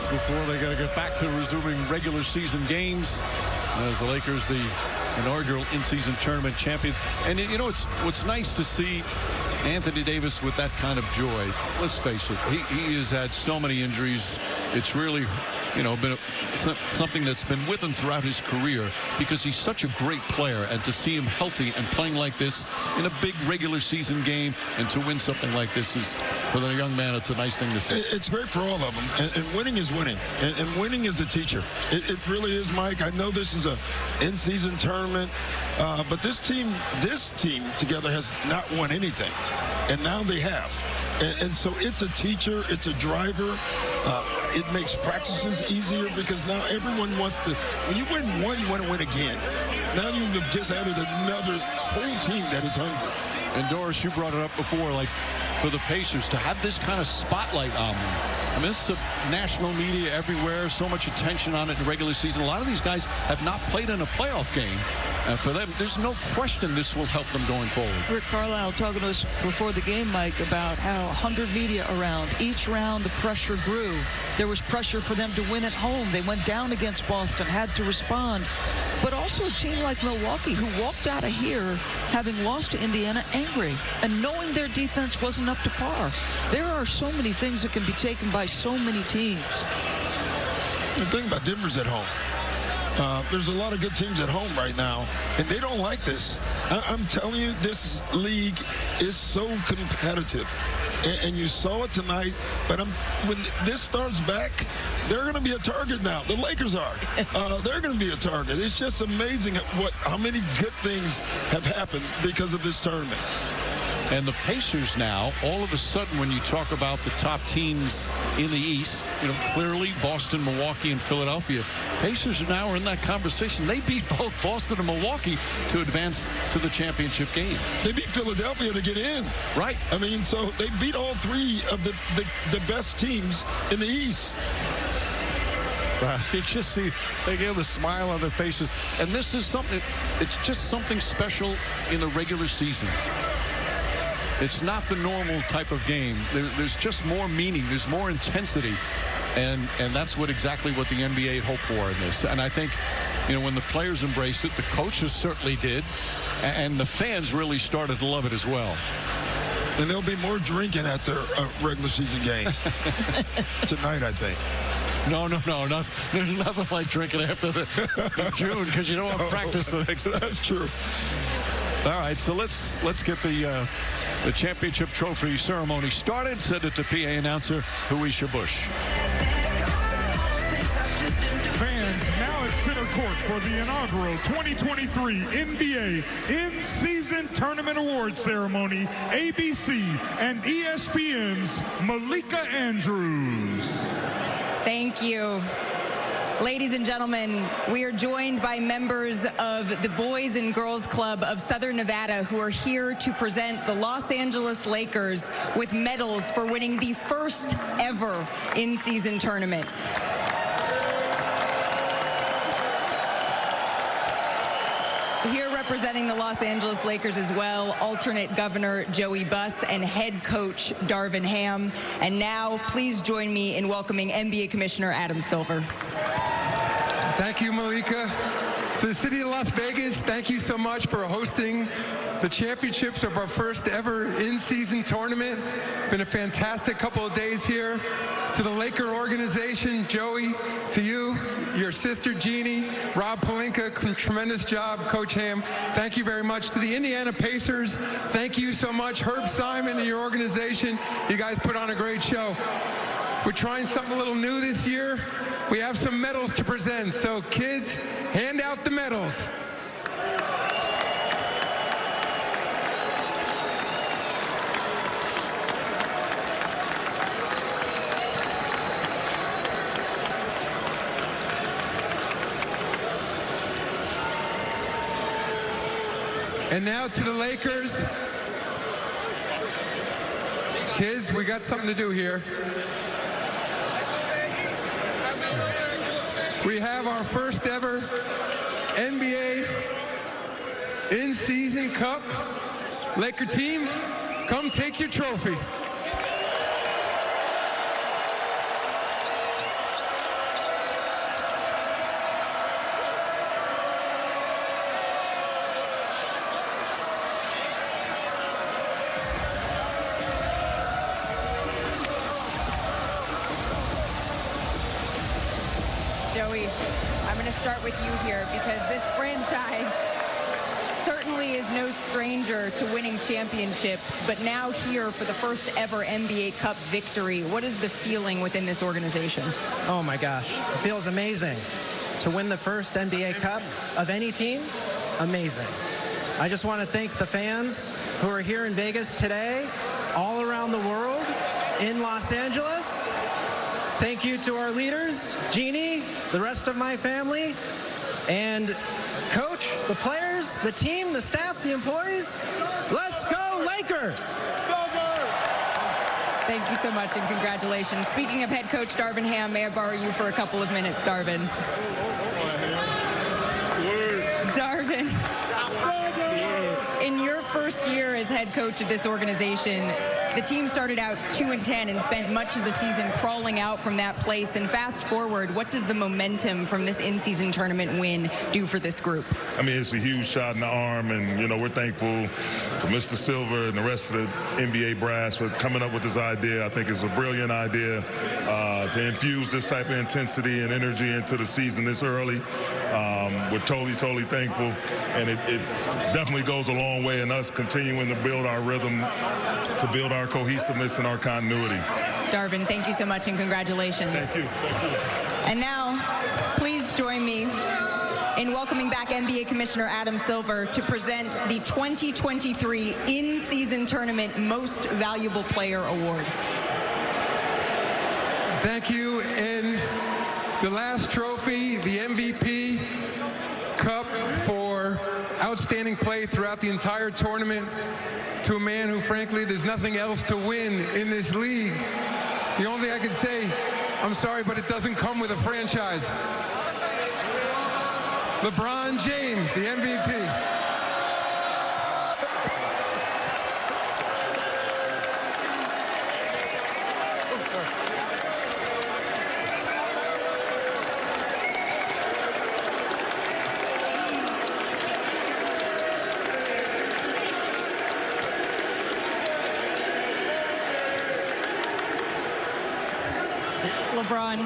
before they got to get back to resuming regular season games as the Lakers, the inaugural in-season tournament champions. And you know, what's nice to see Anthony Davis with that kind of joy. Let's face it, he has had so many injuries. It's really, you know, been something that's been with him throughout his career because he's such a great player. And to see him healthy and playing like this in a big regular season game and to win something like this is, for the young man, it's a nice thing to see. It's great for all of them. And winning is winning. And winning is a teacher. It really is, Mike. I know this is a in-season tournament, but this team together has not won anything. And now they have. And so it's a teacher, it's a driver. It makes practices easier because now everyone wants to, when you win one, you want to win again. Now you've just added another whole team that is hungry. And Doris, you brought it up before, like for the Pacers to have this kind of spotlight on them. I mean, this is national media everywhere, so much attention on it in regular season. A lot of these guys have not played in a playoff game. And for them, there's no question this will help them going forward. Rick Carlisle talking to us before the game, Mike, about how 100 media around. Each round, the pressure grew. There was pressure for them to win at home. They went down against Boston, had to respond. But also a team like Milwaukee, who walked out of here having lost to Indiana angry and knowing their defense wasn't up to par. There are so many things that can be taken by so many teams. The thing about Denver's at home. There's a lot of good teams at home right now, and they don't like this. I'm telling you, this league is so competitive. And you saw it tonight, but when this starts back, they're going to be a target now. The Lakers are. They're going to be a target. It's just amazing how many good things have happened because of this tournament. And the Pacers now, all of a sudden, when you talk about the top teams in the East, you know, clearly Boston, Milwaukee, and Philadelphia, Pacers now are in that conversation. They beat both Boston and Milwaukee to advance to the championship game. They beat Philadelphia to get in. Right. I mean, so they beat all three of the best teams in the East. You just see, they get the smile on their faces. And this is something, it's just something special in the regular season. It's not the normal type of game. There's just more meaning. There's more intensity. And that's exactly what the NBA hoped for in this. And I think, you know, when the players embraced it, the coaches certainly did. And the fans really started to love it as well. And there'll be more drinking at their regular season game tonight, I think. No. There's nothing like drinking after the June because you don't have practice the next day. That's true. All right, so let's get the championship trophy ceremony started. Send it to PA announcer Huisha Bush. Fans now at center court for the inaugural 2023 NBA In-Season Tournament Awards Ceremony, ABC and ESPN's Malika Andrews. Thank you. Ladies and gentlemen, we are joined by members of the Boys and Girls Club of Southern Nevada who are here to present the Los Angeles Lakers with medals for winning the first ever in-season tournament. Here representing the Los Angeles Lakers as well, alternate governor Joey Buss and head coach Darvin Ham. And now, please join me in welcoming NBA Commissioner Adam Silver. Thank you, Malika. To the city of Las Vegas, thank you so much for hosting the championships of our first ever in-season tournament. Been a fantastic couple of days here. To the Laker organization, Joey, to you, your sister Jeannie, Rob Pelinka, tremendous job, Coach Ham. Thank you very much. To the Indiana Pacers, thank you so much. Herb Simon and your organization, you guys put on a great show. We're trying something a little new this year. We have some medals to present, so kids, hand out the medals. And now to the Lakers. Kids, we got something to do here. We have our first ever NBA in-season cup. Laker team, come take your trophy. Joey, I'm going to start with you here because this franchise certainly is no stranger to winning championships, but now here for the first ever NBA Cup victory. What is the feeling within this organization? Oh my gosh, it feels amazing. To win the first NBA Cup of any team, amazing. I just want to thank the fans who are here in Vegas today, all around the world, in Los Angeles. Thank you to our leaders, Jeannie, the rest of my family, and coach, the players, the team, the staff, the employees. Let's go Lakers! Thank you so much and congratulations. Speaking of head coach Darvin Ham, may I borrow you for a couple of minutes, Darvin? Darvin, in your first year as head coach of this organization, the team started out 2-10 and spent much of the season crawling out from that place. And fast forward, what does the momentum from this in-season tournament win do for this group? I mean, it's a huge shot in the arm, and, you know, we're thankful for Mr. Silver and the rest of the NBA brass for coming up with this idea. I think it's a brilliant idea to infuse this type of intensity and energy into the season this early. We're totally thankful, and it definitely goes a long way in us continuing to build our rhythm, to build our cohesiveness and our continuity. Darvin, thank you so much and congratulations. Thank you. And now, please join me in welcoming back NBA Commissioner Adam Silver to present the 2023 In-Season Tournament Most Valuable Player Award. Thank you. And the last trophy, the MVP Cup for outstanding play throughout the entire tournament, to a man who, frankly, there's nothing else to win in this league. The only thing I can say, I'm sorry, but it doesn't come with a franchise. LeBron James, the MVP. LeBron,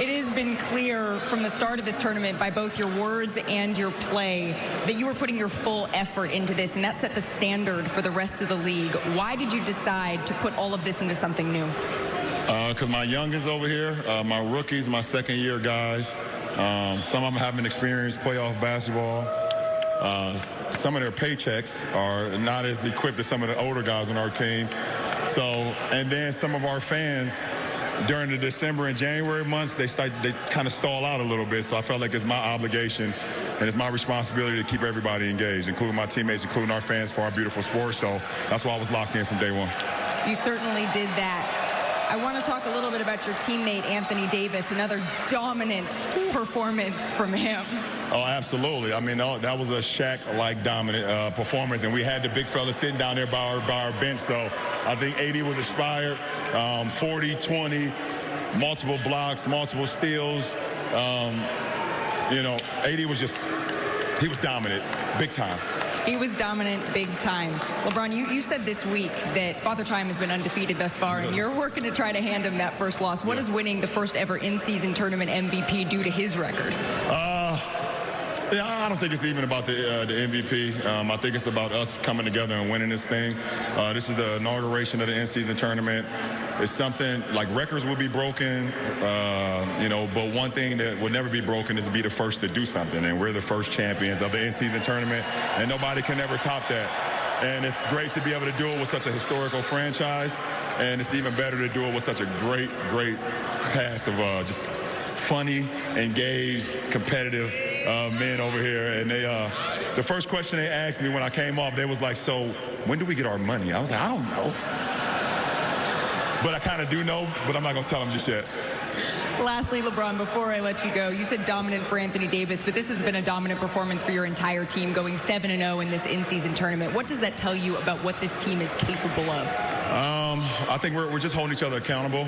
it has been clear from the start of this tournament by both your words and your play that you were putting your full effort into this, and that set the standard for the rest of the league. Why did you decide to put all of this into something new? Because my youngest over here, my rookies, my second-year guys, some of them haven't experienced playoff basketball. Some of their paychecks are not as equipped as some of the older guys on our team. So, and then some of our fans, during the December and January months, they kind of stall out a little bit. So I felt like it's my obligation and it's my responsibility to keep everybody engaged, including my teammates, including our fans, for our beautiful sport. So that's why I was locked in from day one. You certainly did that. I want to talk a little bit about your teammate, Anthony Davis, another dominant performance from him. Oh, absolutely. I mean, that was a Shaq-like dominant performance, and we had the big fella sitting down there by our bench. So I think AD was inspired. 40, 20, multiple blocks, multiple steals. You know, AD was he was dominant, big time. He was dominant big time. LeBron, you said this week that Father Time has been undefeated thus far, and you're working to try to hand him that first loss. What does winning the first ever in-season tournament MVP do to his record? Yeah, I don't think it's even about the MVP. I think it's about us coming together and winning this thing. This is the inauguration of the in-season tournament. It's something like records will be broken, you know, but one thing that will never be broken is to be the first to do something. And we're the first champions of the in-season tournament, and nobody can ever top that. And it's great to be able to do it with such a historical franchise, and it's even better to do it with such a great cast of just funny, engaged, competitive men over here. And they, the first question they asked me when I came off, they was like, so when do we get our money? I was like, I don't know. But I kind of do know, but I'm not going to tell them just yet. Lastly, LeBron, before I let you go, you said dominant for Anthony Davis, but this has been a dominant performance for your entire team, going 7-0 in this in-season tournament. What does that tell you about what this team is capable of? I think we're just holding each other accountable.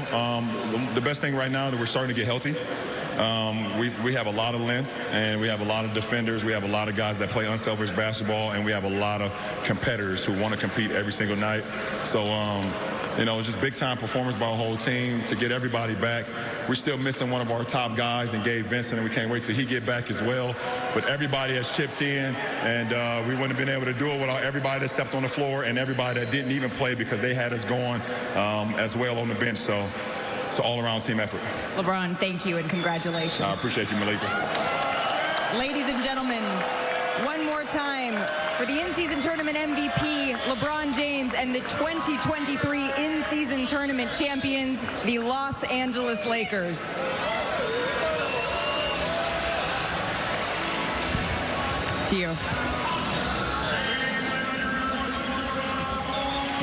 The best thing right now is that we're starting to get healthy. We have a lot of length, and we have a lot of defenders. We have a lot of guys that play unselfish basketball, and we have a lot of competitors who want to compete every single night. So it's just big-time performance by our whole team to get everybody back. We're still missing one of our top guys in Gabe Vincent, and we can't wait till he get back as well. But everybody has chipped in, and we wouldn't have been able to do it without everybody that stepped on the floor and everybody that didn't even play because they had us going as well on the bench. So it's an all-around team effort. LeBron, thank you and congratulations. I appreciate you, Malika. Ladies and gentlemen, one more time for the in-season tournament MVP, LeBron James, and the 2023 in-season tournament champions, the Los Angeles Lakers. To you.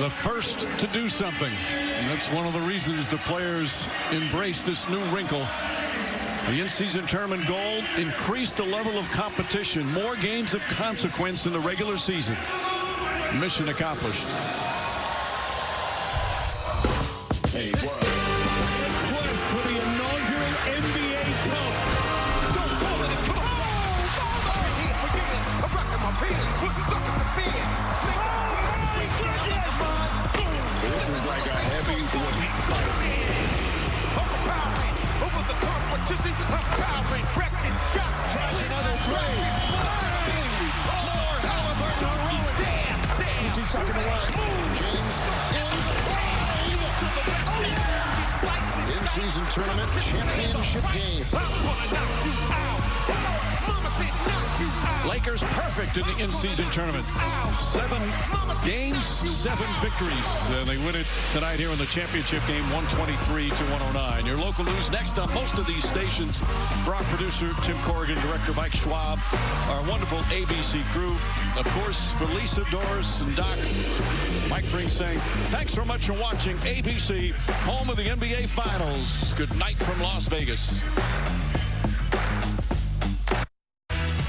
The first to do something. And that's one of the reasons the players embrace this new wrinkle. The in-season tournament goal, increase the level of competition, more games of consequence in the regular season. Mission accomplished. Hey, quest for the inaugural NBA Cup. Don't call it a cup. Forgive me. I'm rocking my pants. Put suckers in bed. Oh, my goodness. This is like a heavyweight fight. Overpowering over the competition. I'm towering, wrecked and shot. Tries another three. Lord Halliburton, heroic. Keeps talking around. James in-season tournament championship game. Lakers perfect in the in-season tournament. 7 games, 7 victories. And they win it tonight here in the championship game, 123-109. Your local news next on most of these stations. For our producer, Tim Corrigan, director Mike Schwab, our wonderful ABC crew. Of course, for Lisa, Doris, and Doc, Mike Brink saying, thanks so much for watching ABC, home of the NBA Finals. Good night from Las Vegas.